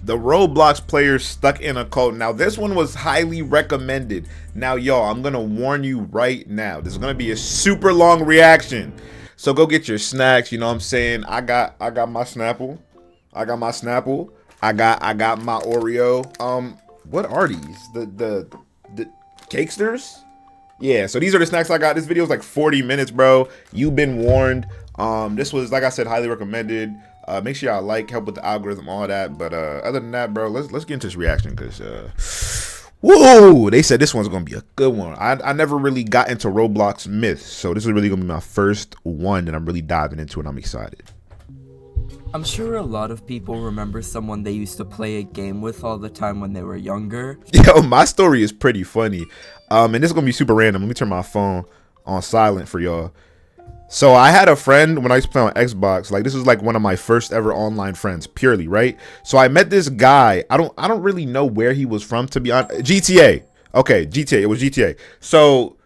The Roblox players stuck in a cult. Now, this one was highly recommended. Now, y'all, I'm gonna warn you right now. This is gonna be a super long reaction. So go get your snacks. You know what I'm saying? I got my Snapple. I got my Snapple. I got my Oreo. What are these? The Cakesters? Yeah, so these are the snacks I got. This video is like 40 minutes, bro. You've been warned. This was, like I said, highly recommended. Make sure y'all like, help with the algorithm, all that. But other than that, bro, let's get into this reaction because whoa, they said this one's gonna be a good one. I never really got into Roblox myths, so this is really gonna be my first one, and I'm really diving into it. I'm excited. I'm sure a lot of people remember someone they used to play a game with all the time when they were younger. Yo, my story is pretty funny. And this is gonna be super random. Let me turn my phone on silent for y'all. So I had a friend when I used to play on Xbox. Like, this was like one of my first ever online friends, purely, right? So I met this guy. I don't really know where he was from, to be honest. GTA. Okay, GTA. It was GTA. So,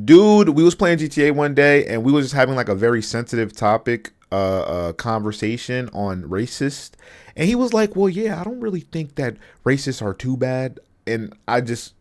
dude, we was playing GTA one day, and we was just having like a very sensitive topic, conversation on racist. And he was like, "Well, yeah, I don't really think that racists are too bad." And I just,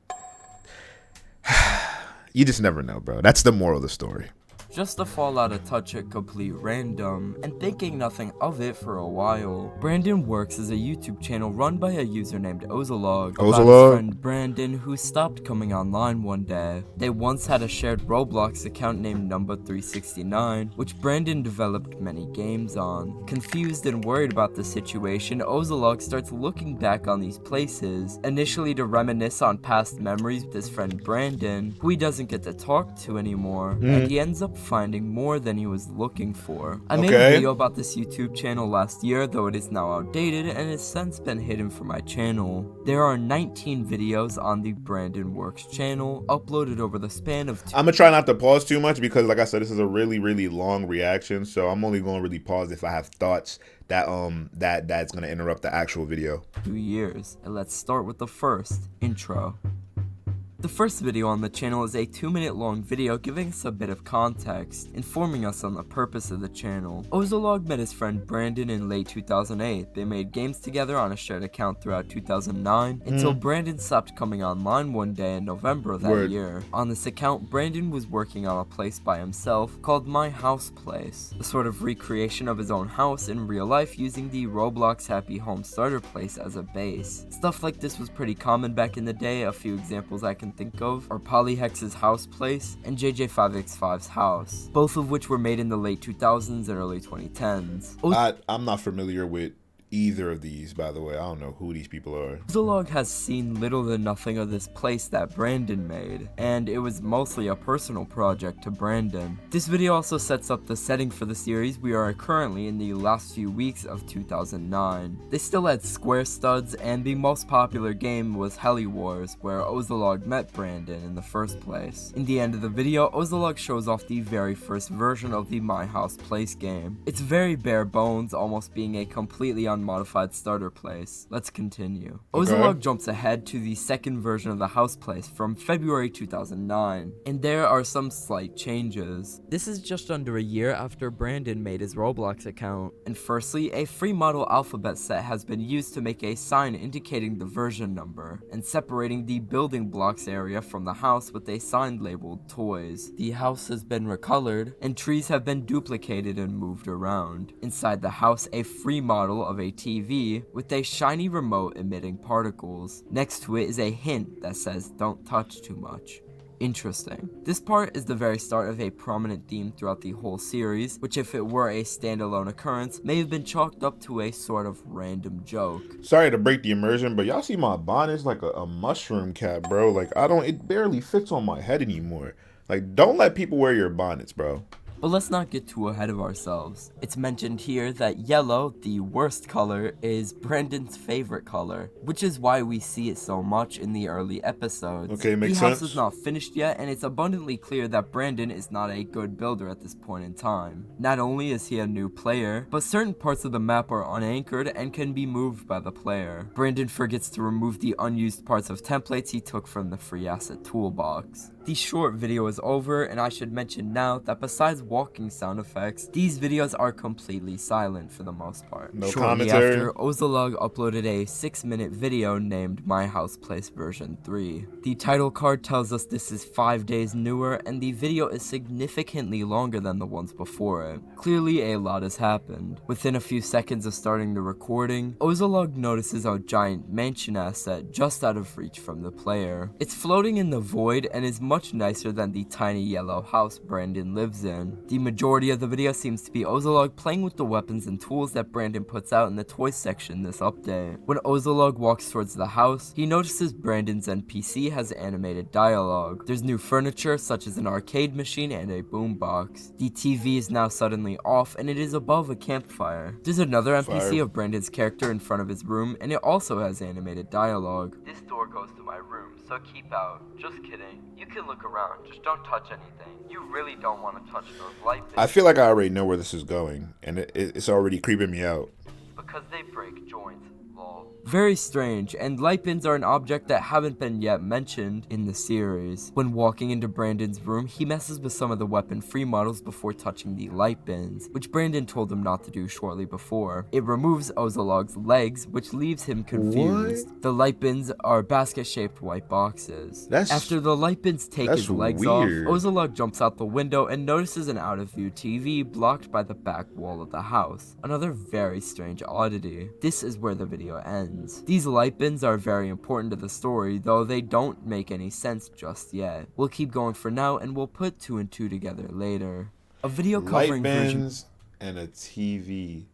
you just never know, bro. That's the moral of the story. Just to fall out of touch at complete random, and thinking nothing of it for a while, Brandon works as a YouTube channel run by a user named Ozolog, about his friend Brandon, who stopped coming online one day. They once had a shared Roblox account named Number369, which Brandon developed many games on. Confused and worried about the situation, Ozolog starts looking back on these places, initially to reminisce on past memories with his friend Brandon, who he doesn't get to talk to anymore, and he ends up finding more than he was looking for. I made a video about this YouTube channel last year, though it is now outdated and has since been hidden from my channel. There are 19 videos on the Brandon Works channel, uploaded over the span of I'm gonna try not to pause too much because, like I said, this is a really long reaction, so I'm only gonna really pause if I have thoughts that that's gonna interrupt the actual video. 2 years. And let's start with the first intro. The first video on the channel is a 2-minute long video giving us a bit of context, informing us on the purpose of the channel. Ozolog met his friend Brandon in late 2008. They made games together on a shared account throughout 2009, until Brandon stopped coming online one day in November of that year. On this account, Brandon was working on a place by himself called My House Place, a sort of recreation of his own house in real life using the Roblox Happy Home Starter Place as a base. Stuff like this was pretty common back in the day. A few examples I can think of are Polyhex's House Place and JJ5X5's house, both of which were made in the late 2000s and early 2010s. I'm not familiar with either of these, by the way. I don't know who these people are. Ozolog has seen little to nothing of this place that Brandon made, and it was mostly a personal project to Brandon. This video also sets up the setting for the series. We are currently in the last few weeks of 2009. They still had square studs, and the most popular game was Heli Wars, where Ozolog met Brandon in the first place. In the end of the video, Ozolog shows off the very first version of the My House Place game. It's very bare bones, almost being a completely unmodified starter place. Let's continue. Ozolog jumps ahead to the second version of the house place from February 2009, and there are some slight changes. This is just under a year after Brandon made his Roblox account, and firstly, a free model alphabet set has been used to make a sign indicating the version number, and separating the building blocks area from the house with a sign labeled toys. The house has been recolored, and trees have been duplicated and moved around. Inside the house, a free model of a TV with a shiny remote emitting particles. Next to it is a hint that says don't touch too much. Interesting. This part is the very start of a prominent theme throughout the whole series, which if it were a standalone occurrence, may have been chalked up to a sort of random joke. Sorry to break the immersion, but y'all see my bonnet? It's like a mushroom cap, bro. Like, it barely fits on my head anymore. Like, don't let people wear your bonnets, bro. But let's not get too ahead of ourselves. It's mentioned here that yellow, the worst color, is Brandon's favorite color, which is why we see it so much in the early episodes. Okay, makes sense. The house is not finished yet, and it's abundantly clear that Brandon is not a good builder at this point in time. Not only is he a new player, but certain parts of the map are unanchored and can be moved by the player. Brandon forgets to remove the unused parts of templates he took from the free asset toolbox. The short video is over, and I should mention now that besides walking sound effects, these videos are completely silent for the most part. No Shortly commentary. after, Ozolog uploaded a 6-minute video named My House Place version 3. The title card tells us this is 5 days newer, and the video is significantly longer than the ones before it. Clearly a lot has happened. Within a few seconds of starting the recording, Ozolog notices a giant mansion asset just out of reach from the player. It's floating in the void and is much nicer than the tiny yellow house Brandon lives in. The majority of the video seems to be Ozolog playing with the weapons and tools that Brandon puts out in the toy section this update. When Ozolog walks towards the house, he notices Brandon's NPC has animated dialogue. There's new furniture such as an arcade machine and a boombox. The TV is now suddenly off and it is above a campfire. There's another NPC of Brandon's character in front of his room and it also has animated dialogue. This door goes to my room, so keep out. Just kidding. You can look around, just don't touch anything. You really don't want to touch those light bits. I feel like I already know where this is going, and it's already creeping me out. Because they break joints. Lol. Very strange, and light bins are an object that haven't been yet mentioned in the series. When walking into Brandon's room, he messes with some of the weapon-free models before touching the light bins, which Brandon told him not to do shortly before. It removes Ozolog's legs, which leaves him confused. What? The light bins are basket-shaped white boxes. After the light bins take his legs off, Ozolog jumps out the window and notices an out-of-view TV blocked by the back wall of the house. Another very strange oddity. This is where the video ends. These light bins are very important to the story, though they don't make any sense just yet. We'll keep going for now, and we'll put 2 and 2 together later. A video covering light bins and a TV.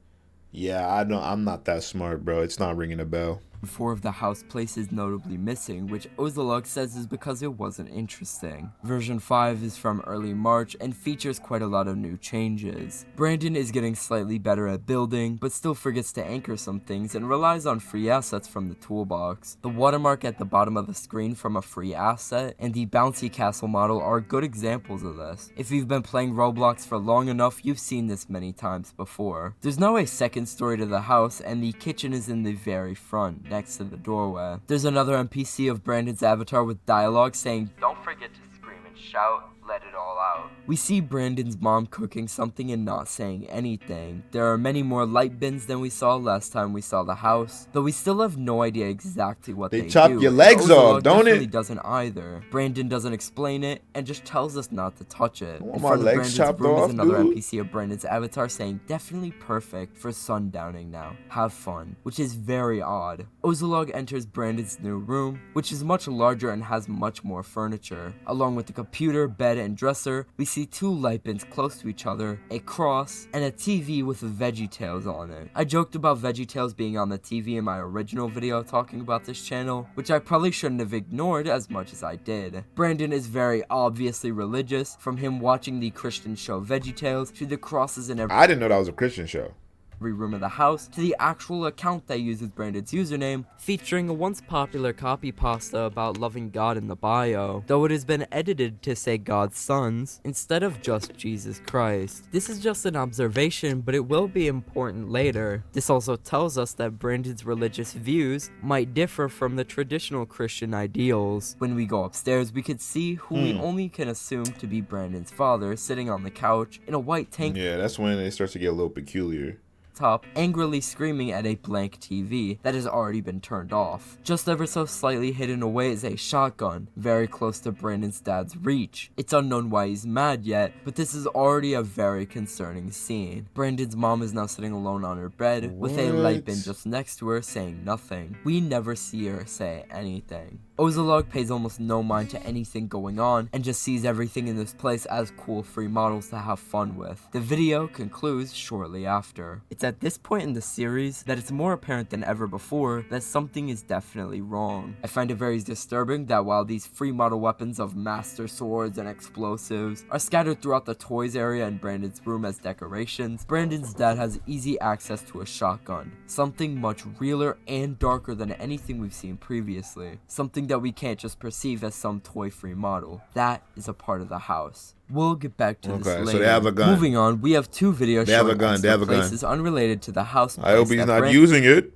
Yeah, I'm not that smart, bro. It's not ringing a bell. 4 of the house place is notably missing, which Ozolog says is because it wasn't interesting. Version 5 is from early March and features quite a lot of new changes. Brandon is getting slightly better at building, but still forgets to anchor some things and relies on free assets from the toolbox. The watermark at the bottom of the screen from a free asset and the bouncy castle model are good examples of this. If you've been playing Roblox for long enough, you've seen this many times before. There's now a second story to the house, and the kitchen is in the very front, next to the doorway. There's another NPC of Brandon's avatar with dialogue saying, "Don't forget to scream and shout, let it all out." We see Brandon's mom cooking something and not saying anything. There are many more light bins than we saw last time we saw the house, though we still have no idea exactly what they do. They chop your legs off, don't it? Doesn't either. Brandon doesn't explain it and just tells us not to touch it. In front of Brandon's room is another NPC of Brandon's avatar saying, "Definitely perfect for sundowning now. Have fun," which is very odd. Ozolog enters Brandon's new room, which is much larger and has much more furniture. Along with the computer, bed, and dresser, we see 2 light bins close to each other, a cross, and a TV with VeggieTales on it. I joked about VeggieTales being on the TV in my original video talking about this channel, which I probably shouldn't have ignored as much as I did. Brandon is very obviously religious, from him watching the Christian show VeggieTales to the crosses in every I didn't know that was a Christian show. room of the house to the actual account that uses Brandon's username, featuring a once popular copy pasta about loving God in the bio, though it has been edited to say God's sons instead of just Jesus Christ. This is just an observation, but it will be important later. This also tells us that Brandon's religious views might differ from the traditional Christian ideals. When we go upstairs, we could see who we only can assume to be Brandon's father sitting on the couch in a white tank. Yeah, that's when it starts to get a little peculiar. Top, angrily screaming at a blank TV that has already been turned off. Just ever so slightly hidden away is a shotgun, very close to Brandon's dad's reach. It's unknown why he's mad yet, but this is already a very concerning scene. Brandon's mom is now sitting alone on her bed, with a light bin just next to her saying nothing. We never see her say anything. Ozolog pays almost no mind to anything going on, and just sees everything in this place as cool free models to have fun with. The video concludes shortly after. It's at this point in the series that it's more apparent than ever before that something is definitely wrong. I find it very disturbing that while these free model weapons of master swords and explosives are scattered throughout the toys area in Brandon's room as decorations, Brandon's dad has easy access to a shotgun. Something much realer and darker than anything we've seen previously. Something that we can't just perceive as some toy-free model. That is a part of the house. We'll get back to this later. So they have a gun. Moving on, we have 2 videos showing Places unrelated to the house. I hope he's not using it.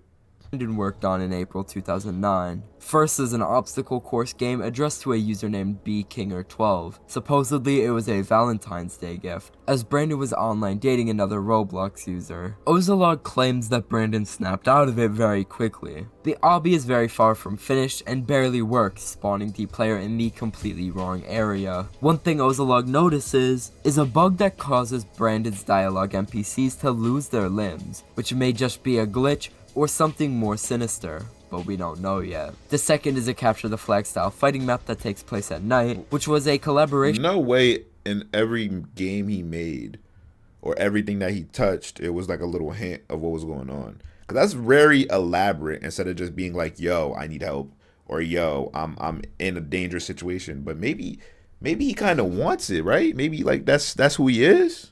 Brandon worked on in April 2009. First is an obstacle course game addressed to a user named BKinger12. Supposedly it was a Valentine's Day gift, as Brandon was online dating another Roblox user. Ozolog claims that Brandon snapped out of it very quickly. The obby is very far from finished and barely works, spawning the player in the completely wrong area. One thing Ozolog notices is a bug that causes Brandon's dialogue NPCs to lose their limbs, which may just be a glitch or something more sinister, but we don't know yet. The second is a capture the flag style fighting map that takes place at night, which was a collaboration. No way in every game he made or everything that he touched, it was like a little hint of what was going on. Cause that's very elaborate instead of just being like, yo, I need help, or yo, I'm in a dangerous situation. But maybe he kind of wants it, right? Maybe like that's who he is.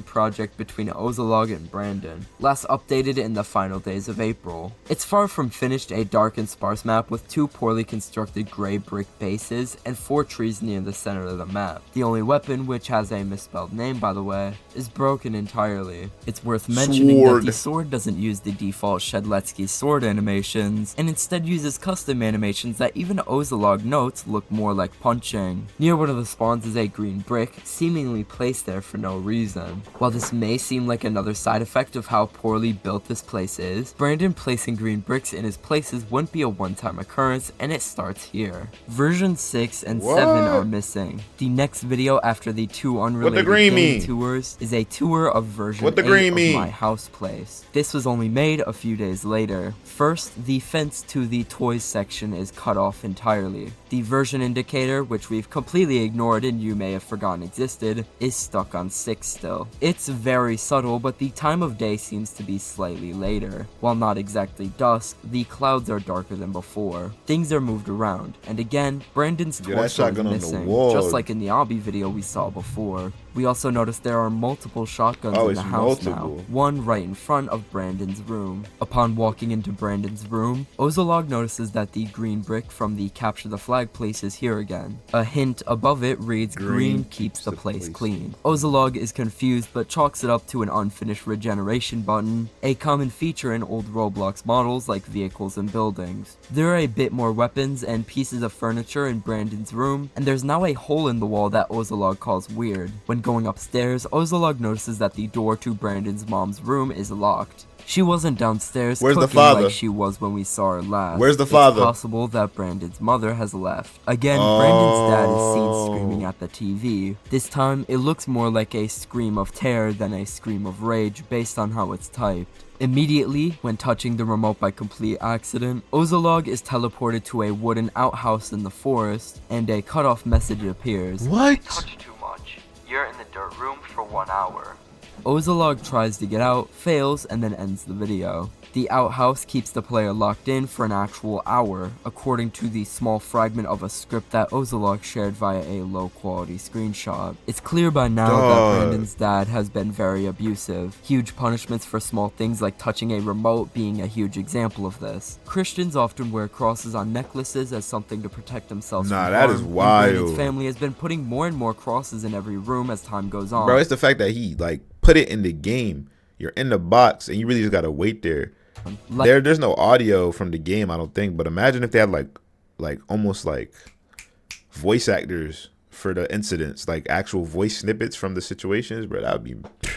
Project between Ozolog and Brandon, last updated in the final days of April. It's far from finished, a dark and sparse map with 2 poorly constructed gray brick bases and 4 trees near the center of the map. The only weapon, which has a misspelled name by the way, is broken entirely. It's worth mentioning that the sword doesn't use the default Shedletsky sword animations, and instead uses custom animations that even Ozolog notes look more like punching. Near one of the spawns is a green brick, seemingly placed there for no reason. While this may seem like another side effect of how poorly built this place is, Brandon placing green bricks in his places wouldn't be a one-time occurrence, and it starts here. Version 6 and 7 are missing. The next video after the 2 unrelated game tours is a tour of version 8 of my house place. This was only made a few days later. First, the fence to the toys section is cut off entirely. The version indicator, which we've completely ignored and you may have forgotten existed, is stuck on 6 still. It's very subtle, but the time of day seems to be slightly later. While not exactly dusk, the clouds are darker than before. Things are moved around, and again, Brandon's torso is missing, just like in the obby video we saw before. We also noticed there are multiple shotguns in the house now, one right in front of Brandon's room. Upon walking into Brandon's room, Ozolog notices that the green brick from the capture the flag place is here again. A hint above it reads, green keeps the place clean. Ozolog is confused but chalks it up to an unfinished regeneration button, a common feature in old Roblox models like vehicles and buildings. There are a bit more weapons and pieces of furniture in Brandon's room, and there's now a hole in the wall that Ozolog calls weird. When going upstairs, Ozolog notices that the door to Brandon's mom's room is locked. She wasn't downstairs cooking like she was when we saw her last. Where's the father? It's possible that Brandon's mother has left. Again, Brandon's dad is seen screaming at the TV. This time, it looks more like a scream of terror than a scream of rage based on how it's typed. Immediately, when touching the remote by complete accident, Ozolog is teleported to a wooden outhouse in the forest, and a cutoff message appears. What? Touch too much. You're in the dirt room for 1 hour. Ozolog tries to get out, fails, and then ends the video. The outhouse keeps the player locked in for an actual hour, according to the small fragment of a script that Ozolog shared via a low-quality screenshot. It's clear by now that Brandon's dad has been very abusive. Huge punishments for small things like touching a remote being a huge example of this. Christians often wear crosses on necklaces as something to protect themselves from harm. That is wild. Brandon's family has been putting more and more crosses in every room as time goes on. Bro, it's the fact that he put it in the game. You're in the box and you really just gotta wait there. There's no audio from the game, I don't think. But imagine if they had almost like voice actors for the incidents, like actual voice snippets from the situations, bro. That would be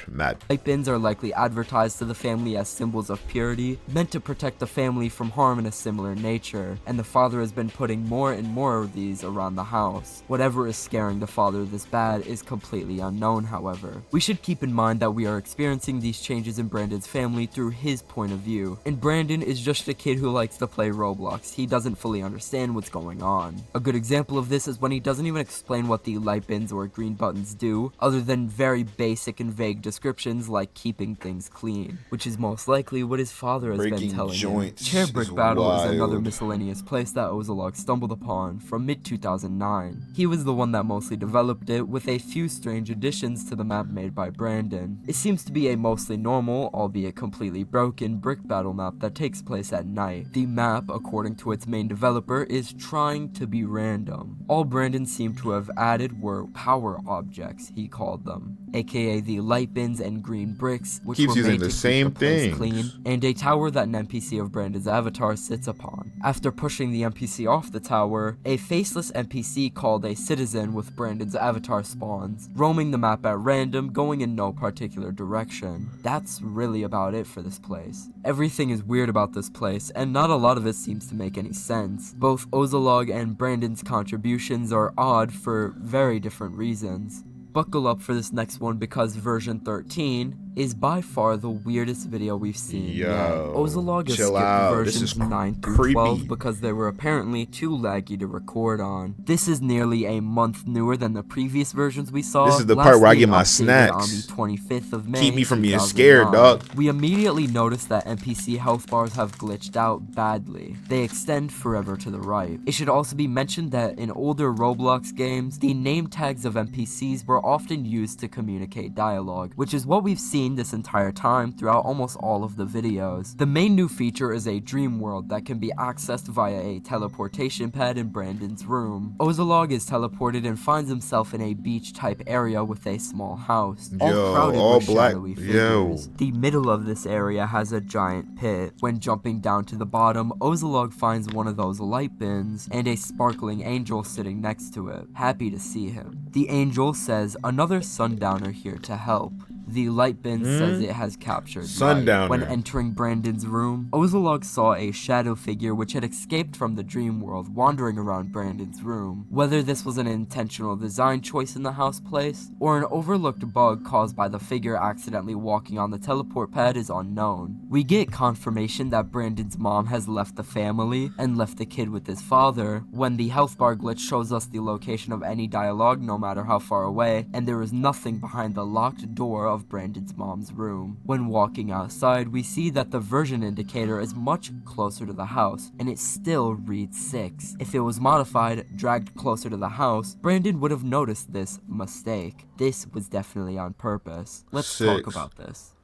mad. Light bins are likely advertised to the family as symbols of purity, meant to protect the family from harm in a similar nature, and the father has been putting more and more of these around the house. Whatever is scaring the father this bad is completely unknown, however. We should keep in mind that we are experiencing these changes in Brandon's family through his point of view, and Brandon is just a kid who likes to play Roblox. He doesn't fully understand what's going on. A good example of this is when he doesn't even explain what the light bins or green buttons do, other than very basic and vague descriptions like keeping things clean, which is most likely what his father has been telling him. Chair Brick Battle is another miscellaneous place that Ozolog stumbled upon from mid-2009. He was the one that mostly developed it, with a few strange additions to the map made by Brandon. It seems to be a mostly normal, albeit completely broken, brick battle map that takes place at night. The map, according to its main developer, is trying to be random. All Brandon seemed to have added were power objects, he called them, aka the light bin bins and green bricks, which Keeps were using made the to keep same the place things. clean, and a tower that an NPC of Brandon's avatar sits upon. After pushing the NPC off the tower, a faceless NPC called a citizen with Brandon's avatar spawns, roaming the map at random, going in no particular direction. That's really about it for this place. Everything is weird about this place, and not a lot of it seems to make any sense. Both Ozolog and Brandon's contributions are odd for very different reasons. Buckle up for this next one because version 13 is by far the weirdest video we've seen yet. Ozolog has chill skipped out. This versions is 9 through creepy. 12 because they were apparently too laggy to record on. This is nearly a month newer than the previous versions we saw. This is the part where I last get my being updated snacks. on the 25th of May, Keep me from being scared, 2009. dog. We immediately noticed that NPC health bars have glitched out badly. They extend forever to the right. It should also be mentioned that in older Roblox games, the name tags of NPCs were often used to communicate dialogue, which is what we've seen this entire time throughout almost all of the videos. The main new feature is a dream world that can be accessed via a teleportation pad in Brandon's room. Ozolog is teleported and finds himself in a beach type area with a small house, all crowded all with black. shadowy figures. The middle of this area has a giant pit. When jumping down to the bottom, Ozolog finds one of those light bins and a sparkling angel sitting next to it, happy to see him. The angel says, "Another sundowner here to help." The light bin says it has captured light. Sundowner. When entering Brandon's room, Ozolog saw a shadow figure which had escaped from the dream world wandering around Brandon's room. Whether this was an intentional design choice in the house place, or an overlooked bug caused by the figure accidentally walking on the teleport pad is unknown. We get confirmation that Brandon's mom has left the family and left the kid with his father when the health bar glitch shows us the location of any dialogue no matter how far away, and there is nothing behind the locked door of Brandon's mom's room. When walking outside, we see that the version indicator is much closer to the house, and it still reads 6. If it was modified, dragged closer to the house, Brandon would have noticed this mistake. This was definitely on purpose. Let's talk about this.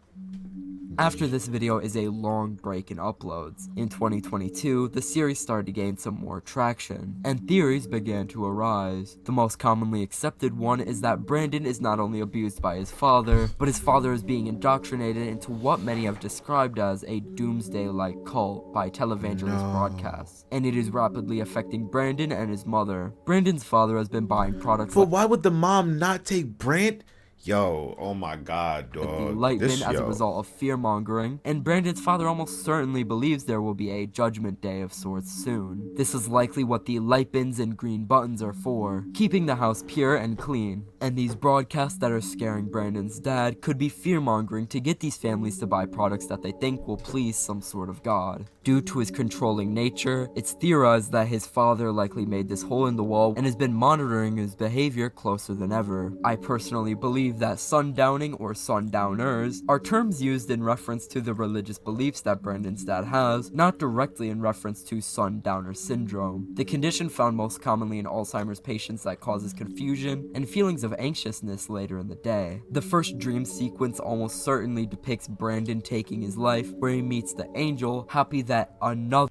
After this video is a long break in uploads. In 2022, the series started to gain some more traction, and theories began to arise. The most commonly accepted one is that Brandon is not only abused by his father, but his father is being indoctrinated into what many have described as a Doomsday-like cult by televangelist broadcasts, and it is rapidly affecting Brandon and his mother. Brandon's father has been buying products But why would the mom not take Brand? Yo, oh my god, dog. the light bin as a result of fear-mongering, and Brandon's father almost certainly believes there will be a judgment day of sorts soon. This is likely what the light bins and green buttons are for, keeping the house pure and clean. And these broadcasts that are scaring Brandon's dad could be fear-mongering to get these families to buy products that they think will please some sort of god. Due to his controlling nature, it's theorized that his father likely made this hole in the wall and has been monitoring his behavior closer than ever. I personally believe that sundowning or sundowners are terms used in reference to the religious beliefs that Brandon's dad has, not directly in reference to sundowner syndrome, the condition found most commonly in Alzheimer's patients that causes confusion and feelings of anxiousness later in the day. The first dream sequence almost certainly depicts Brandon taking his life, where he meets the angel, happy that another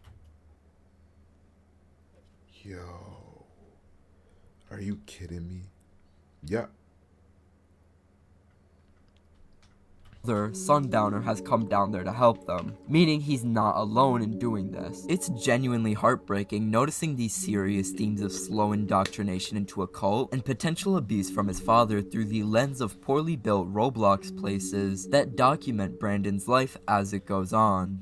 Are you kidding me? Yeah. sundowner has come down there to help them, meaning he's not alone in doing this. It's genuinely heartbreaking noticing these serious themes of slow indoctrination into a cult and potential abuse from his father through the lens of poorly built Roblox places that document Brandon's life as it goes on.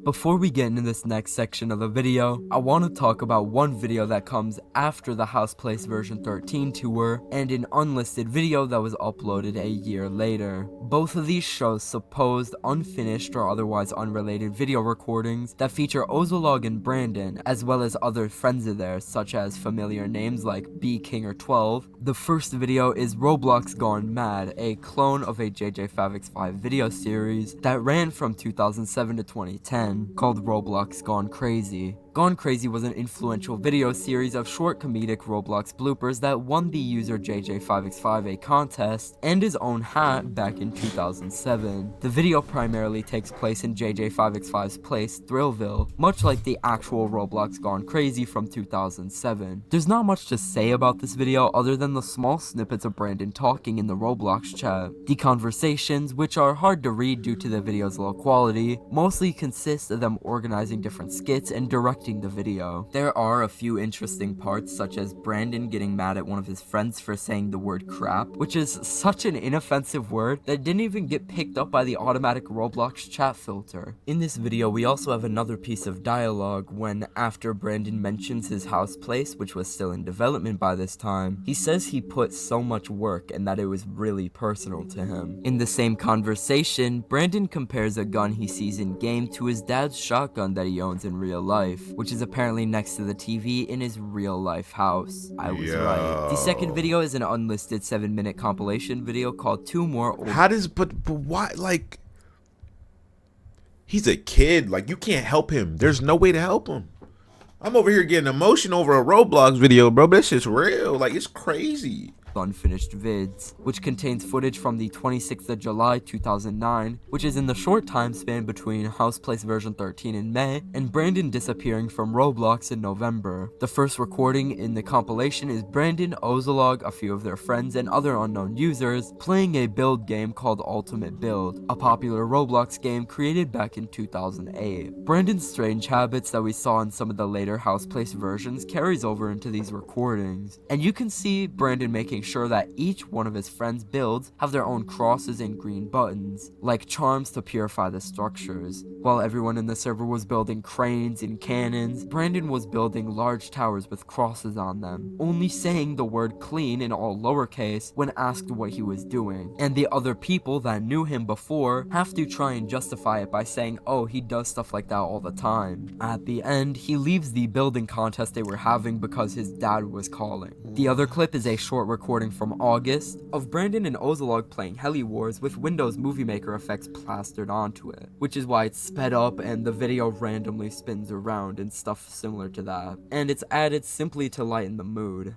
Before we get into this next section of the video, I want to talk about one video that comes after the House Place version 13 tour and an unlisted video that was uploaded a year later. Both of these show supposed unfinished or otherwise unrelated video recordings that feature Ozolog and Brandon, as well as other friends of theirs such as familiar names like B King or 12. The first video is Roblox Gone Mad, a clone of a JJ Favix 5 video series that ran from 2007 to 2010. Called Roblox Gone Crazy. Gone Crazy was an influential video series of short comedic Roblox bloopers that won the user JJ5x5 a contest and his own hat back in 2007. The video primarily takes place in JJ5x5's place, Thrillville, much like the actual Roblox Gone Crazy from 2007. There's not much to say about this video other than the small snippets of Brandon talking in the Roblox chat. The conversations, which are hard to read due to the video's low quality, mostly consist of them organizing different skits and directing the video. There are a few interesting parts, such as Brandon getting mad at one of his friends for saying the word crap, which is such an inoffensive word that didn't even get picked up by the automatic Roblox chat filter. In this video, we also have another piece of dialogue when, after Brandon mentions his house place, which was still in development by this time, he says he put so much work and that it was really personal to him. In the same conversation, Brandon compares a gun he sees in game to his dad's shotgun that he owns in real life, which is apparently next to the TV in his real life house. I was right. The second video is an unlisted 7-minute compilation video called Two More Old... but why, like, he's a kid, like, you can't help him. There's no way to help him. I'm over here getting emotional over a Roblox video, bro. This shit's real, like, it's crazy. Unfinished vids, which contains footage from the 26th of July 2009, which is in the short time span between House Place version 13 in May and Brandon disappearing from Roblox in November. The first recording in the compilation is Brandon, Ozolog, a few of their friends, and other unknown users playing a build game called Ultimate Build, a popular Roblox game created back in 2008. Brandon's strange habits that we saw in some of the later House Place versions carries over into these recordings, and you can see Brandon making sure that each one of his friends' builds have their own crosses and green buttons, like charms to purify the structures. While everyone in the server was building cranes and cannons, Brandon was building large towers with crosses on them, only saying the word clean in all lowercase when asked what he was doing. And the other people that knew him before have to try and justify it by saying, oh, he does stuff like that all the time. At the end, he leaves the building contest they were having because his dad was calling. The other clip is a short recording from August of Brandon and Ozolog playing Heli Wars with Windows Movie Maker effects plastered onto it, which is why it's sped up and the video randomly spins around and stuff similar to that, and it's added simply to lighten the mood.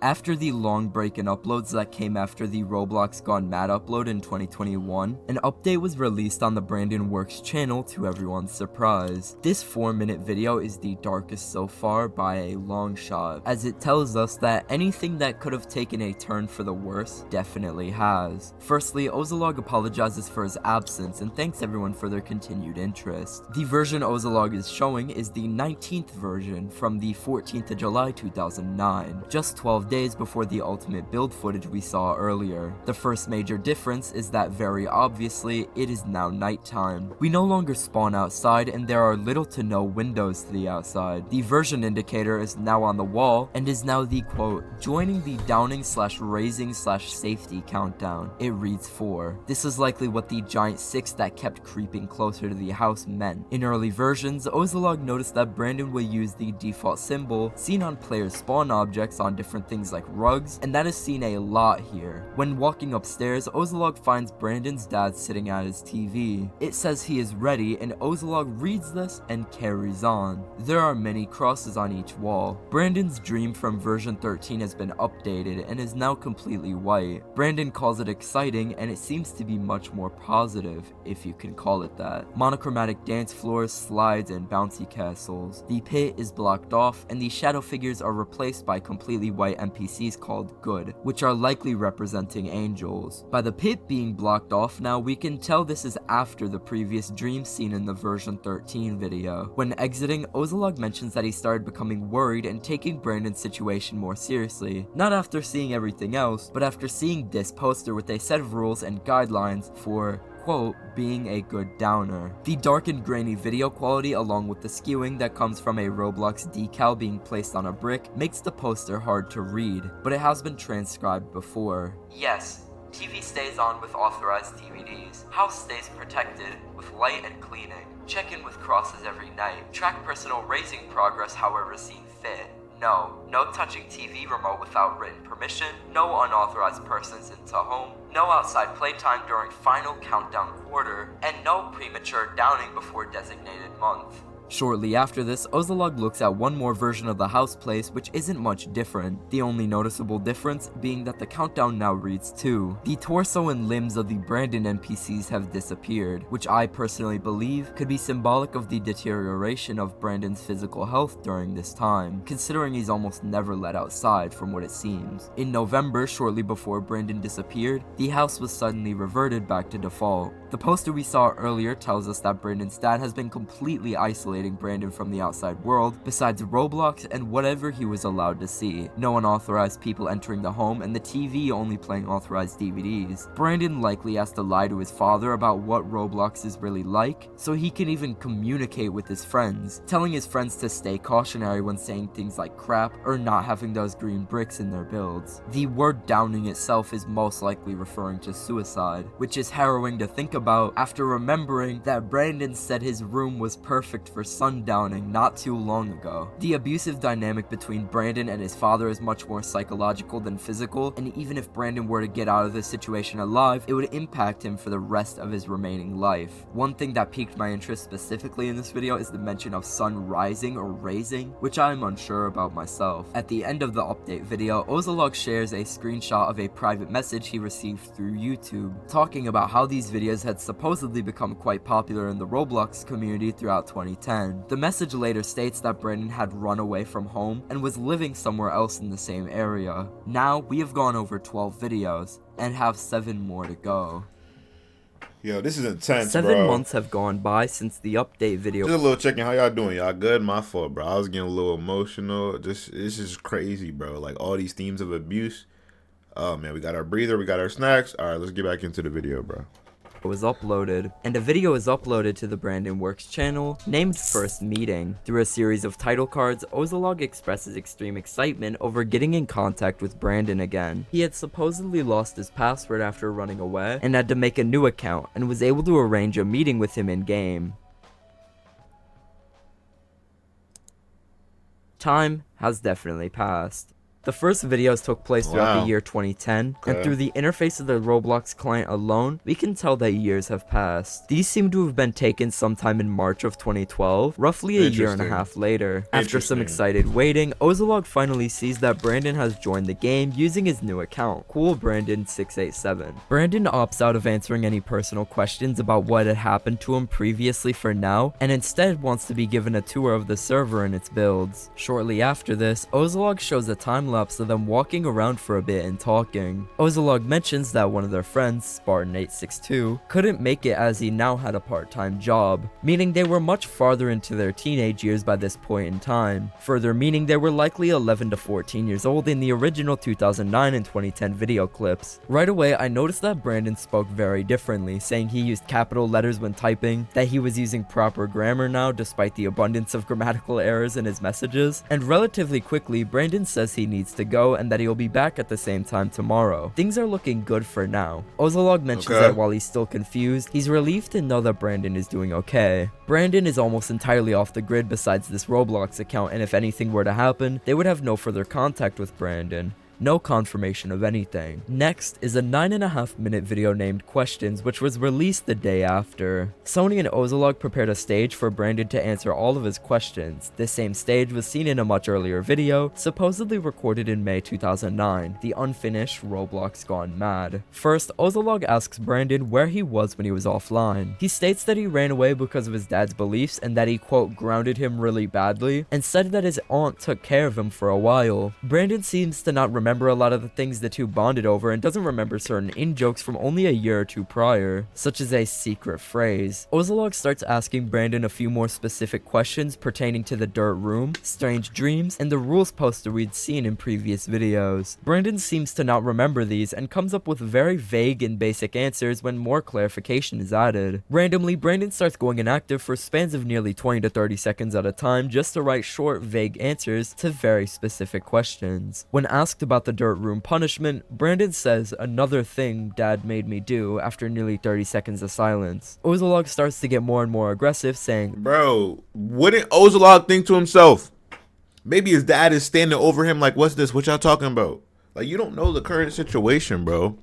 After the long break in uploads that came after the Roblox Gone Mad upload in 2021, an update was released on the Brandon Works channel to everyone's surprise. This 4-minute video is the darkest so far by a long shot, as it tells us that anything that could have taken a turn for the worse definitely has. Firstly, Ozolog apologizes for his absence and thanks everyone for their continued interest. The version Ozolog is showing is the 19th version from the 14th of July 2009, just 12 days before the ultimate build footage we saw earlier. The first major difference is that very obviously it is now nighttime. We no longer spawn outside and there are little to no windows to the outside. The version indicator is now on the wall and is now the quote, joining the downing slash raising slash safety countdown. It reads 4. This is likely what the giant 6 that kept creeping closer to the house meant. In early versions, Ozolog noticed that Brandon will use the default symbol seen on players' spawn objects on different things like rugs, and that is seen a lot here. When walking upstairs, Ozolog finds Brandon's dad sitting at his TV. It says he is ready, and Ozolog reads this and carries on. There are many crosses on each wall. Brandon's dream from version 13 has been updated and is now completely white. Brandon calls it exciting, and it seems to be much more positive, if you can call it that. Monochromatic dance floors, slides, and bouncy castles. The pit is blocked off, and the shadow figures are replaced by completely white NPCs called Good, which are likely representing angels. By the pit being blocked off now, we can tell this is after the previous dream scene in the version 13 video. When exiting, Ozolog mentions that he started becoming worried and taking Brandon's situation more seriously, not after seeing everything else, but after seeing this poster with a set of rules and guidelines for quote, being a good downer. The dark and grainy video quality along with the skewing that comes from a Roblox decal being placed on a brick makes the poster hard to read, but it has been transcribed before. Yes, TV stays on with authorized DVDs. House stays protected with light and cleaning. Check in with crosses every night. Track personal raising progress however seen fit. No touching TV remote without written permission, no unauthorized persons into home, no outside playtime during final countdown quarter, and no premature downing before designated month. Shortly after this, Ozolog looks at one more version of the house place, which isn't much different. The only noticeable difference being that the countdown now reads 2. The torso and limbs of the Brandon NPCs have disappeared, which I personally believe could be symbolic of the deterioration of Brandon's physical health during this time, considering he's almost never let outside from what it seems. In November, shortly before Brandon disappeared, the house was suddenly reverted back to default. The poster we saw earlier tells us that Brandon's dad has been completely isolating Brandon from the outside world, besides Roblox and whatever he was allowed to see. No unauthorized people entering the home, and the TV only playing authorized DVDs. Brandon likely has to lie to his father about what Roblox is really like, so he can even communicate with his friends, telling his friends to stay cautionary when saying things like crap or not having those green bricks in their builds. The word downing itself is most likely referring to suicide, which is harrowing to think about after remembering that Brandon said his room was perfect for sundowning not too long ago. The abusive dynamic between Brandon and his father is much more psychological than physical, and even if Brandon were to get out of this situation alive, it would impact him for the rest of his remaining life. One thing that piqued my interest specifically in this video is the mention of sun rising or raising, which I am unsure about myself. At the end of the update video, Ozolog shares a screenshot of a private message he received through YouTube, talking about how these videos had supposedly become quite popular in the Roblox community throughout 2010. The message later states that Brandon had run away from home and was living somewhere else in the same area. Now, we have gone over 12 videos, and have 7 more to go. Yo, this is intense, 7 months have gone by since the update video. Just a little checking. How y'all doing? Y'all good? My fault, bro. I was getting a little emotional. This is crazy, bro. Like, all these themes of abuse. Oh, man, we got our breather. We got our snacks. All right, let's get back into the video, bro. Was uploaded, and a video is uploaded to the Brandon Works channel named First Meeting. Through a series of title cards, Ozolog expresses extreme excitement over getting in contact with Brandon again. He had supposedly lost his password after running away and had to make a new account, and was able to arrange a meeting with him in game. Time has definitely passed. The first videos took place throughout the year 2010, and through the interface of the Roblox client alone, we can tell that years have passed. These seem to have been taken sometime in March of 2012, roughly a year and a half later. After some excited waiting, Ozolog finally sees that Brandon has joined the game using his new account, Cool Brandon 687. Brandon opts out of answering any personal questions about what had happened to him previously for now, and instead wants to be given a tour of the server and its builds. Shortly after this, Ozolog shows a timelapse of them walking around for a bit and talking. Ozolog mentions that one of their friends, Spartan862, couldn't make it as he now had a part-time job, meaning they were much farther into their teenage years by this point in time, further meaning they were likely 11 to 14 years old in the original 2009 and 2010 video clips. Right away, I noticed that Brandon spoke very differently, saying he used capital letters when typing, that he was using proper grammar now despite the abundance of grammatical errors in his messages, and relatively quickly, Brandon says he needs to go and that he'll be back at the same time tomorrow. Things are looking good for now. Ozolog mentions that while he's still confused, he's relieved to know that Brandon is doing okay. Brandon is almost entirely off the grid besides this Roblox account, and if anything were to happen, they would have no further contact with Brandon. No confirmation of anything. Next is a 9.5-minute video named Questions, which was released the day after. Sony and Ozolog prepared a stage for Brandon to answer all of his questions. This same stage was seen in a much earlier video, supposedly recorded in May 2009, the unfinished Roblox Gone Mad. First, Ozolog asks Brandon where he was when he was offline. He states that he ran away because of his dad's beliefs and that he, quote, grounded him really badly, and said that his aunt took care of him for a while. Brandon seems to not remember a lot of the things the two bonded over and doesn't remember certain in-jokes from only a year or two prior, such as a secret phrase. Ozolog starts asking Brandon a few more specific questions pertaining to the dirt room, strange dreams, and the rules poster we'd seen in previous videos. Brandon seems to not remember these and comes up with very vague and basic answers when more clarification is added. Randomly, Brandon starts going inactive for spans of nearly 20 to 30 seconds at a time just to write short, vague answers to very specific questions. When asked about the dirt room punishment, Brandon says, "Another thing Dad made me do," after nearly 30 seconds of silence. Ozolog starts to get more and more aggressive, saying, "Bro, wouldn't Ozolog think to himself, maybe his dad is standing over him like, what's this? What y'all talking about? Like, you don't know the current situation, bro."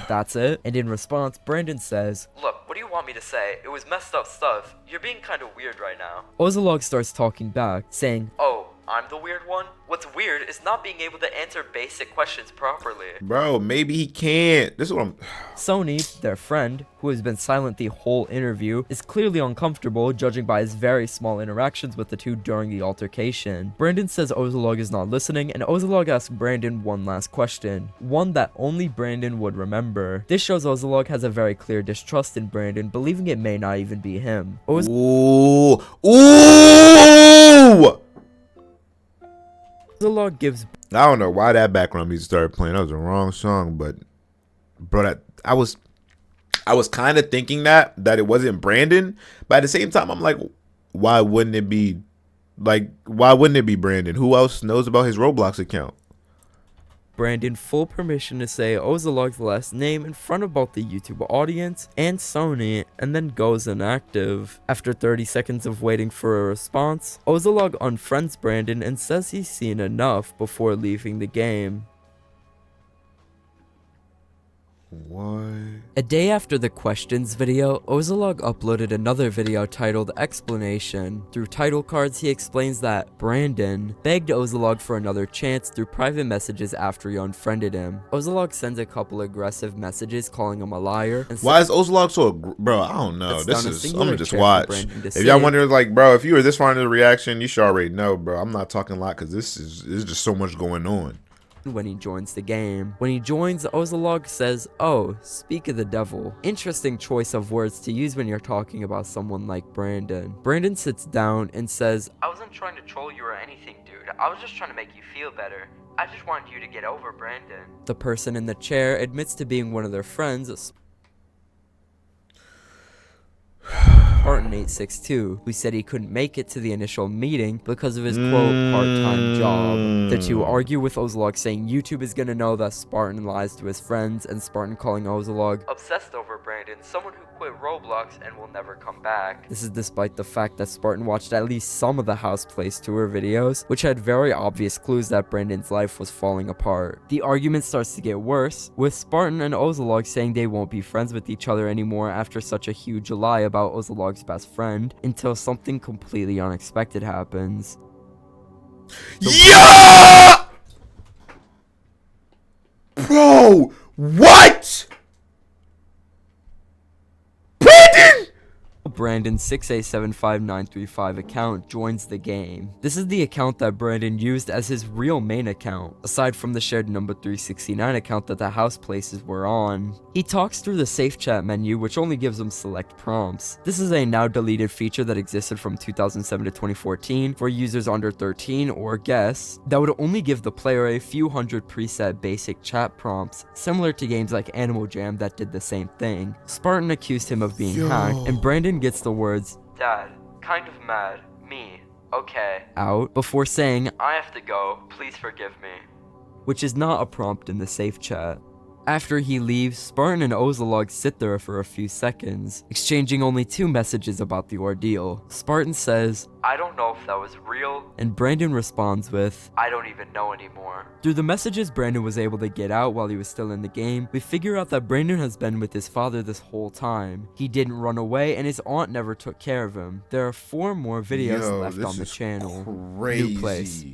That's it. And in response, Brandon says, "Look, what do you want me to say? It was messed up stuff. You're being kind of weird right now." Ozolog starts talking back, saying, "Oh, I'm the weird one? What's weird is not being able to answer basic questions properly." Bro, maybe he can't. This is what I'm... Sony, their friend, who has been silent the whole interview, is clearly uncomfortable judging by his very small interactions with the two during the altercation. Brandon says Ozolog is not listening, and Ozolog asks Brandon one last question, one that only Brandon would remember. This shows Ozolog has a very clear distrust in Brandon, believing it may not even be him. Ooh! Ooh! Ozolog gives... I don't know why that background music started playing. That was the wrong song, but bro, I was kind of thinking that it wasn't Brandon, but at the same time, I'm like, why wouldn't it be? Like, why wouldn't it be Brandon? Who else knows about his Roblox account? Brandon full permission to say Ozolog's last name in front of both the YouTube audience and Sony, and then goes inactive. After 30 seconds of waiting for a response, Ozolog unfriends Brandon and says he's seen enough before leaving the game. What? A day after the questions video, Ozolog uploaded another video titled Explanation. Through title cards, he explains that Brandon begged Ozolog for another chance through private messages after he unfriended him. Ozolog sends a couple aggressive messages calling him a liar. Why is Ozolog so bro? I don't know. This is... I'm gonna just watch. If y'all wonder, like, bro, if you were this far into the reaction, you should already know, bro. I'm not talking a lot because there's just so much going on. When he joins the game. When he joins, Ozolog says, "Oh, speak of the devil." Interesting choice of words to use when you're talking about someone like Brandon. Brandon sits down and says, "I wasn't trying to troll you or anything, dude. I was just trying to make you feel better. I just wanted you to get over Brandon." The person in the chair admits to being one of their friends, Spartan862, who said he couldn't make it to the initial meeting because of his quote part-time job. The two argue with Ozolog saying YouTube is gonna know that Spartan lies to his friends, and Spartan calling Ozolog obsessed over Brandon, someone who quit Roblox and will never come back. This is despite the fact that Spartan watched at least some of the House Place tour videos, which had very obvious clues that Brandon's life was falling apart. The argument starts to get worse, with Spartan and Ozolog saying they won't be friends with each other anymore after such a huge lie about Ozolog's best friend, until something completely unexpected happens. Yeah! Bro, what? Brandon! Brandon's 6875935 account joins the game. This is the account that Brandon used as his real main account, aside from the shared number 369 account that the house places were on. He talks through the safe chat menu, which only gives him select prompts. This is a now deleted feature that existed from 2007 to 2014 for users under 13 or guests that would only give the player a few hundred preset basic chat prompts, similar to games like Animal Jam that did the same thing. Spartan accused him of being hacked, and Brandon gets the words, "Dad, kind of mad, me, okay," out before saying, "I have to go, please forgive me," which is not a prompt in the safe chat. After he leaves, Spartan and Ozolog sit there for a few seconds, exchanging only 2 messages about the ordeal. Spartan says, "I don't know if that was real," and Brandon responds with, "I don't even know anymore." Through the messages Brandon was able to get out while he was still in the game, we figure out that Brandon has been with his father this whole time. He didn't run away, and his aunt never took care of him. There are 4 more videos left on the channel. Crazy. New place.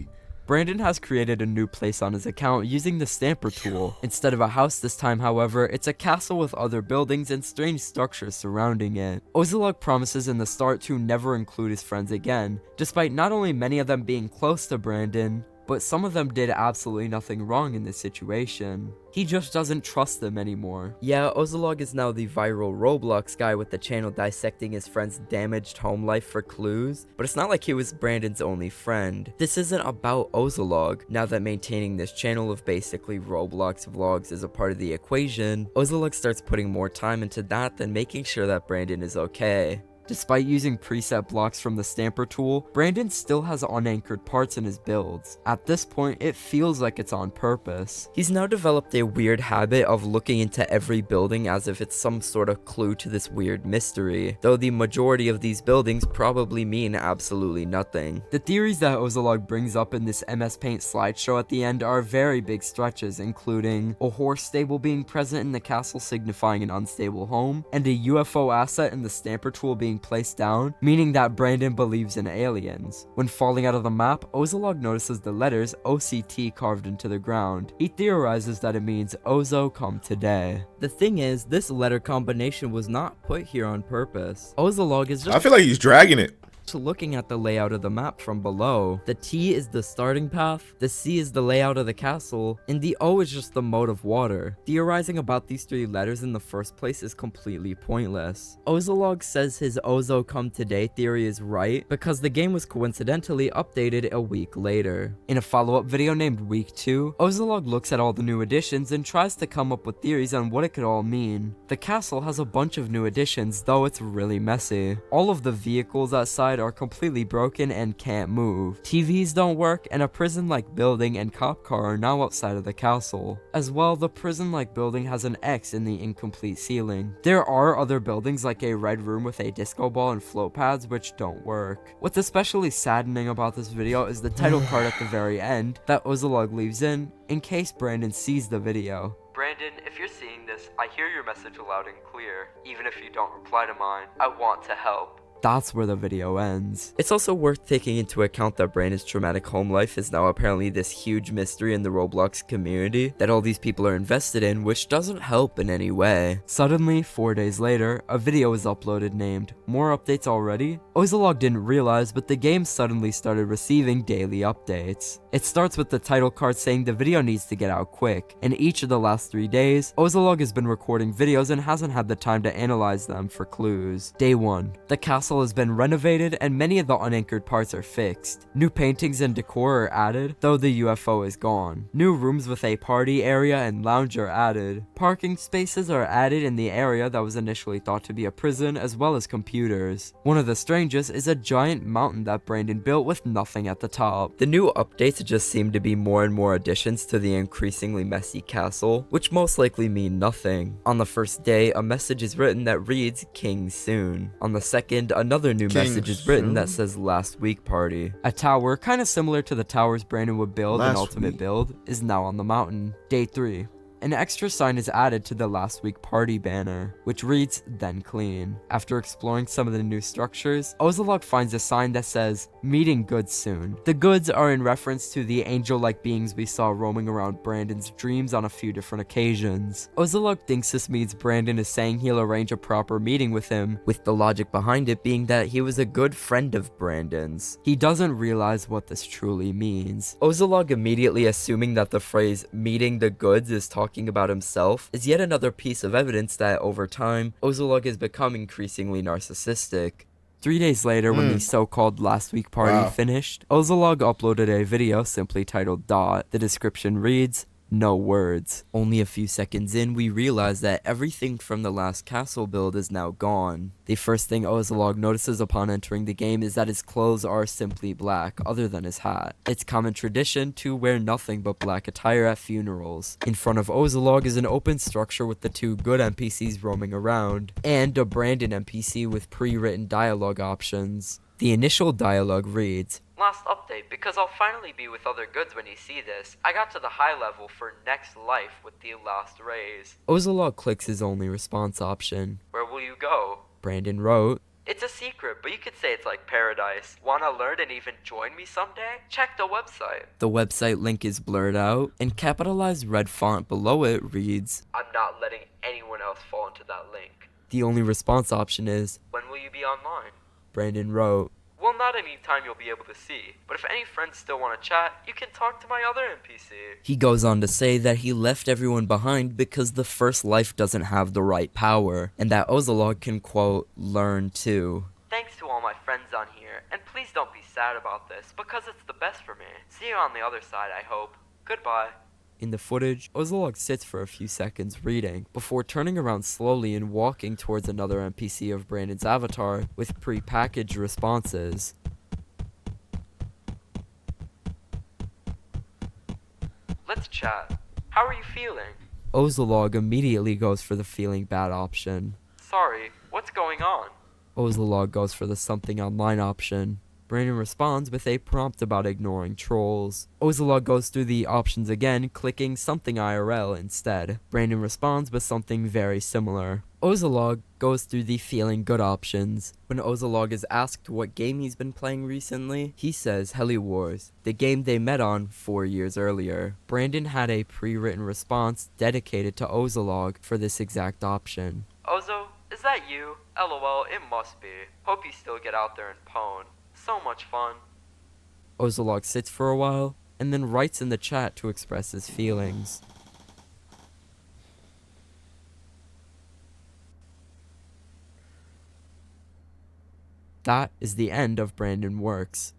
Brandon has created a new place on his account using the stamper tool. Instead of a house this time, however, it's a castle with other buildings and strange structures surrounding it. Ozolog promises in the start to never include his friends again, despite not only many of them being close to Brandon, but some of them did absolutely nothing wrong in this situation. He just doesn't trust them anymore. Yeah, Ozolog is now the viral Roblox guy with the channel dissecting his friend's damaged home life for clues, but it's not like he was Brandon's only friend. This isn't about Ozolog. Now that maintaining this channel of basically Roblox vlogs is a part of the equation, Ozolog starts putting more time into that than making sure that Brandon is okay. Despite using preset blocks from the stamper tool, Brandon still has unanchored parts in his builds. At this point, it feels like it's on purpose. He's now developed a weird habit of looking into every building as if it's some sort of clue to this weird mystery, though the majority of these buildings probably mean absolutely nothing. The theories that Ozolog brings up in this MS Paint slideshow at the end are very big stretches, including a horse stable being present in the castle signifying an unstable home, and a UFO asset in the stamper tool being placed down, meaning that Brandon believes in aliens. When falling out of the map, Ozolog notices the letters OCT carved into the ground. He theorizes that it means Ozo come today. The thing is, this letter combination was not put here on purpose. Ozolog is just I feel like he's dragging it. looking at the layout of the map from below. The T is the starting path, the C is the layout of the castle, and the O is just the mode of water. Theorizing about these three letters in the first place is completely pointless. Ozolog says his Ozo come today theory is right because the game was coincidentally updated a week later. In a follow-up video named Week 2, Ozolog looks at all the new additions and tries to come up with theories on what it could all mean. The castle has a bunch of new additions, though it's really messy. All of the vehicles outside are completely broken and can't move. TVs don't work, and a prison-like building and cop car are now outside of the castle. As well, the prison-like building has an X in the incomplete ceiling. There are other buildings like a red room with a disco ball and float pads which don't work. What's especially saddening about this video is the title card at the very end that Ozolog leaves in case Brandon sees the video. Brandon, if you're seeing this, I hear your message loud and clear. Even if you don't reply to mine, I want to help. That's where the video ends. It's also worth taking into account that Brandon's traumatic home life is now apparently this huge mystery in the Roblox community that all these people are invested in, which doesn't help in any way. Suddenly, 4 days later, a video is uploaded named "More Updates Already?" Ozolog didn't realize, but the game suddenly started receiving daily updates. It starts with the title card saying the video needs to get out quick. In each of the last 3 days, Ozolog has been recording videos and hasn't had the time to analyze them for clues. Day 1. The castle has been renovated and many of the unanchored parts are fixed. New paintings and decor are added, though the UFO is gone. New rooms with a party area and lounge are added. Parking spaces are added in the area that was initially thought to be a prison, as well as computers. One of the strangest is a giant mountain that Brandon built with nothing at the top. The new updates just seem to be more and more additions to the increasingly messy castle, which most likely mean nothing. On the first day, a message is written that reads "King soon." On the second, another new message is written that says "Last week party." A tower, kind of similar to the towers Brandon would build in Ultimate Build, is now on the mountain. Day 3. An extra sign is added to the last week party banner, which reads "Then clean." After exploring some of the new structures, Ozolog finds a sign that says "Meeting goods soon." The goods are in reference to the angel-like beings we saw roaming around Brandon's dreams on a few different occasions. Ozolog thinks this means Brandon is saying he'll arrange a proper meeting with him, with the logic behind it being that he was a good friend of Brandon's. He doesn't realize what this truly means. Ozolog immediately assuming that the phrase "meeting the goods" is talking about himself is yet another piece of evidence that over time, Ozolog has become increasingly narcissistic. 3 days later, when the so-called last week party finished, Ozolog uploaded a video simply titled "Dot." The description reads, "No words." Only a few seconds in, we realize that everything from the last castle build is now gone. The first thing Ozolog notices upon entering the game is that his clothes are simply black, other than his hat. It's common tradition to wear nothing but black attire at funerals. In front of Ozolog is an open structure with the 2 good NPCs roaming around, and a Brandon NPC with pre-written dialogue options. The initial dialogue reads, "Last update, because I'll finally be with other goods when you see this. I got to the high level for next life with the last raise." Ozolog clicks his only response option. "Where will you go?" Brandon wrote, "It's a secret, but you could say it's like paradise. Wanna learn and even join me someday? Check the website." The website link is blurred out, and capitalized red font below it reads, "I'm not letting anyone else fall into that link." The only response option is, "When will you be online?" Brandon wrote, "Well, not any time you'll be able to see, but if any friends still want to chat, you can talk to my other NPC." He goes on to say that he left everyone behind because the first life doesn't have the right power, and that Ozolog can, quote, "learn too." "Thanks to all my friends on here, and please don't be sad about this, because it's the best for me. See you on the other side, I hope. Goodbye." In the footage, Ozolog sits for a few seconds reading, before turning around slowly and walking towards another NPC of Brandon's avatar with pre-packaged responses. Let's chat. How are you feeling? Ozolog immediately goes for the feeling bad option. Sorry, what's going on? Ozolog goes for the something online option. Brandon responds with a prompt about ignoring trolls. Ozolog goes through the options again, clicking something IRL instead. Brandon responds with something very similar. Ozolog goes through the feeling good options. When Ozolog is asked what game he's been playing recently, he says Heli Wars, the game they met on 4 years earlier. Brandon had a pre-written response dedicated to Ozolog for this exact option. Ozo, is that you? LOL, it must be. Hope you still get out there and pwn. So much fun. Ozolog sits for a while, and then writes in the chat to express his feelings. That is the end of Brandon Works.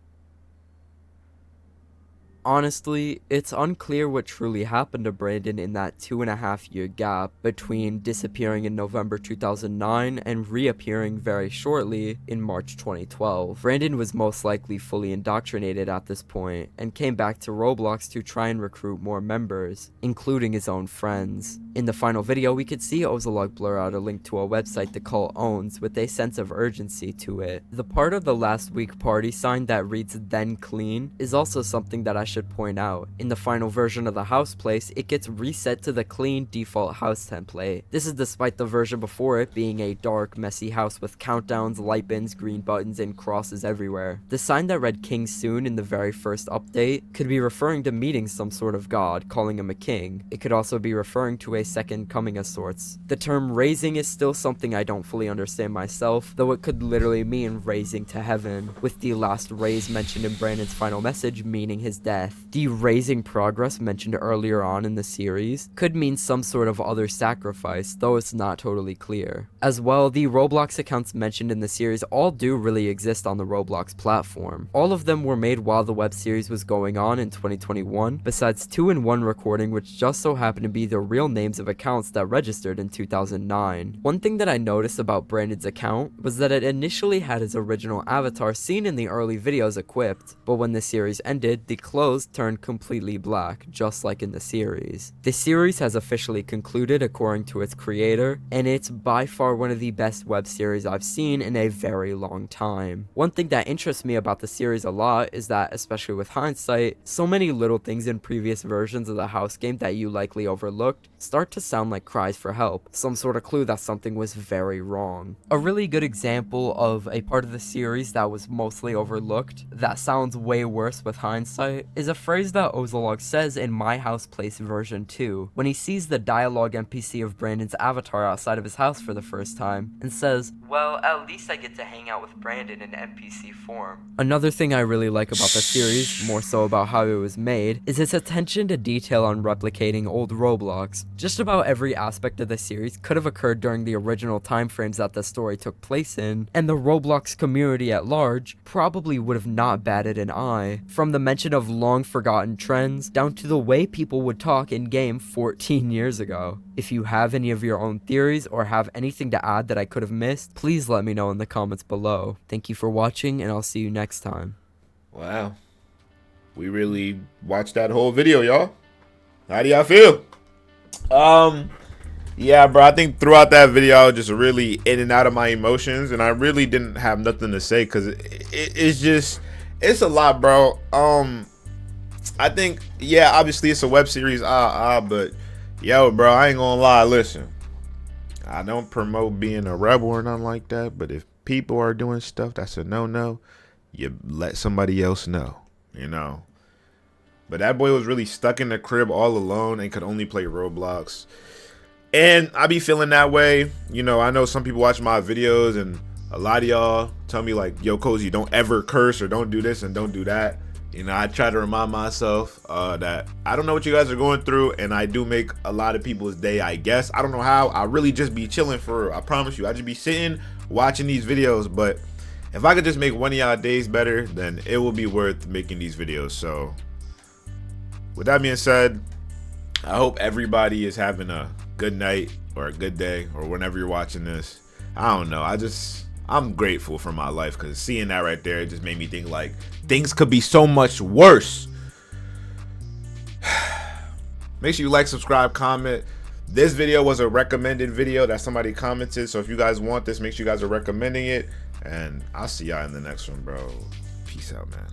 Honestly, it's unclear what truly happened to Brandon in that 2.5-year gap between disappearing in November 2009 and reappearing very shortly in March 2012. Brandon was most likely fully indoctrinated at this point and came back to Roblox to try and recruit more members, including his own friends. In the final video, we could see Ozolog blur out a link to a website the cult owns with a sense of urgency to it. The part of the last week party sign that reads "then clean" is also something that I should point out. In the final version of the house place, it gets reset to the clean default house template. This is despite the version before it being a dark, messy house with countdowns, light bins, green buttons, and crosses everywhere. The sign that read "King Soon" in the very first update could be referring to meeting some sort of god, calling him a king. It could also be referring to a second coming of sorts. The term raising is still something I don't fully understand myself, though it could literally mean raising to heaven, with the last raise mentioned in Brandon's final message meaning his death. The raising progress mentioned earlier on in the series could mean some sort of other sacrifice, though it's not totally clear. As well, the Roblox accounts mentioned in the series all do really exist on the Roblox platform. All of them were made while the web series was going on in 2021, besides 2 in 1 recording which just so happened to be the real names of accounts that registered in 2009. One thing that I noticed about Brandon's account was that it initially had his original avatar seen in the early videos equipped, but when the series ended, the clothes turned completely black, just like in the series. The series has officially concluded according to its creator, and it's by far one of the best web series I've seen in a very long time. One thing that interests me about the series a lot is that, especially with hindsight, so many little things in previous versions of the house game that you likely overlooked start to sound like cries for help, some sort of clue that something was very wrong. A really good example of a part of the series that was mostly overlooked, that sounds way worse with hindsight, is a phrase that Ozolog says in My House Place version 2, when he sees the dialogue NPC of Brandon's avatar outside of his house for the first time, and says, "Well, at least I get to hang out with Brandon in NPC form." Another thing I really like about the series, more so about how it was made, is its attention to detail on replicating old Roblox. Just about every aspect of the series could have occurred during the original time frames that the story took place in, and the Roblox community at large probably would have not batted an eye. From the mention of long forgotten trends, down to the way people would talk in-game 14 years ago. If you have any of your own theories or have anything to add that I could have missed, please let me know in the comments below. Thank you for watching, and I'll see you next time. Wow. We really watched that whole video, y'all. How do y'all feel? Yeah, bro, I think throughout that video, I was just really in and out of my emotions, and I really didn't have nothing to say because it's just, it's a lot, bro. I think, yeah, obviously it's a web series, but yo, bro, I ain't gonna lie, listen, I don't promote being a rebel or nothing like that, but if people are doing stuff that's a no-no, you let somebody else know, you know. But that boy was really stuck in the crib all alone and could only play Roblox. And I be feeling that way. You know, I know some people watch my videos and a lot of y'all tell me like, yo, Cozy, don't ever curse or don't do this and don't do that. You know, I try to remind myself that I don't know what you guys are going through, and I do make a lot of people's day, I guess. I don't know how. I really just be chilling for real. I promise you. I just be sitting, watching these videos. But if I could just make one of y'all days better, then it will be worth making these videos. So with that being said, I hope everybody is having a good night or a good day or whenever you're watching this. I don't know. I'm grateful for my life, because seeing that right there, it just made me think like things could be so much worse. Make sure you like, subscribe, comment. This video was a recommended video that somebody commented. So if you guys want this, make sure you guys are recommending it. And I'll see y'all in the next one, bro. Peace out, man.